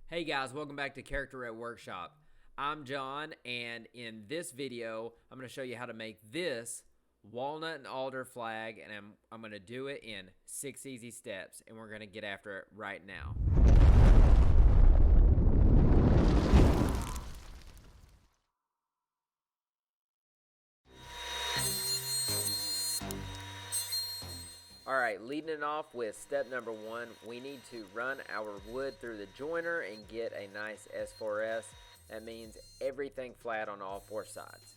Hey guys, welcome back to Character Red Workshop. I'm John, and in this video, I'm going to show you how to make this walnut and alder flag, and I'm going to do it in 6 easy steps, and we're going to get after it right now. Alright, leading it off with step number 1, we need to run our wood through the joiner and get a nice S4S. That means everything flat on all 4 sides.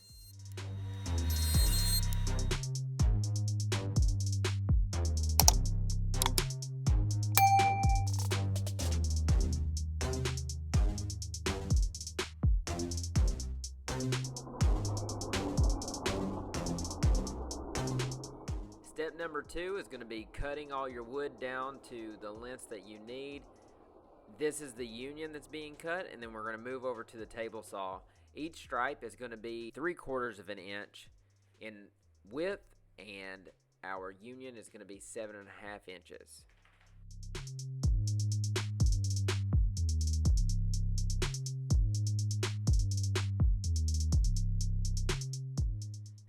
Step number 2 is going to be cutting all your wood down to the lengths that you need. This is the union that's being cut, and then we're going to move over to the table saw. Each stripe is going to be 3/4 of an inch in width, and our union is going to be 7.5 inches.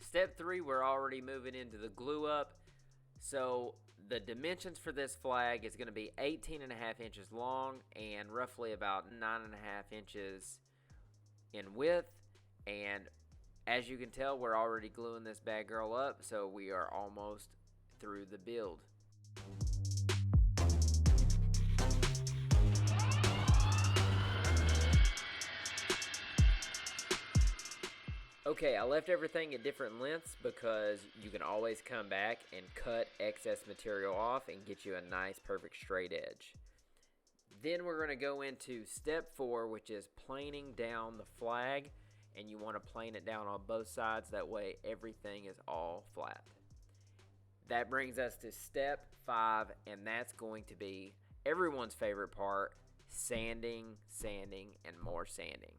Step 3, we're already moving into the glue up. So the dimensions for this flag is going to be 18.5 inches long and roughly about 9.5 inches in width. And as you can tell, we're already gluing this bad girl up, so we are almost through the build. Okay, I left everything at different lengths because you can always come back and cut excess material off and get you a nice perfect straight edge. Then we're going to go into step 4, which is planing down the flag, and you want to plane it down on both sides, that way everything is all flat. That brings us to step 5, and that's going to be everyone's favorite part: sanding, sanding, and more sanding.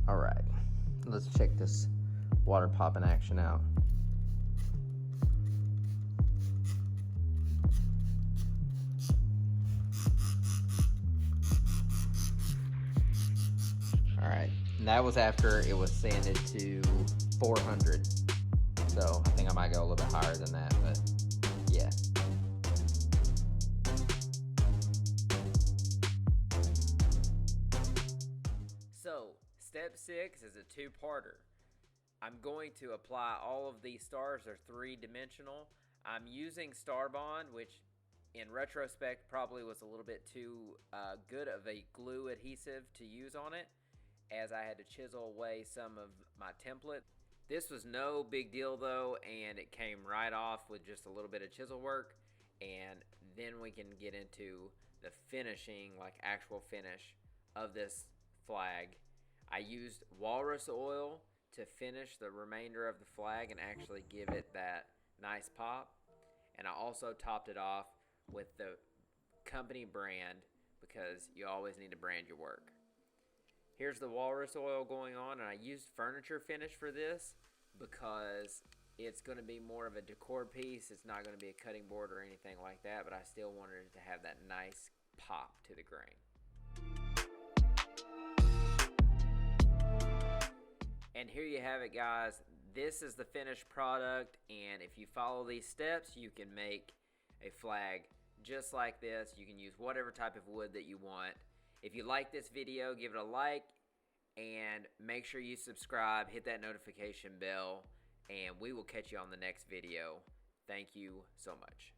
Alright, let's check this water popping action out. Alright, that was after it was sanded to 400. So I think I might go a little bit higher than that, but yeah. So, step 6 is a 2-parter. I'm going to apply all of these stars. They're 3-dimensional. I'm using StarBond, which in retrospect probably was a little bit too good of a glue adhesive to use on it, as I had to chisel away some of my template. This was no big deal though, and it came right off with just a little bit of chisel work, and then we can get into the finishing, like actual finish of this flag. I used Walrus Oil to finish the remainder of the flag and actually give it that nice pop. And I also topped it off with the company brand, because you always need to brand your work. Here's the Walrus Oil going on, and I used furniture finish for this because it's going to be more of a decor piece. It's not going to be a cutting board or anything like that, but I still wanted it to have that nice pop to the grain. And here you have it, guys. This is the finished product, and if you follow these steps, you can make a flag just like this. You can use whatever type of wood that you want. If you like this video, give it a like, and make sure you subscribe, hit that notification bell, and we will catch you on the next video. Thank you so much.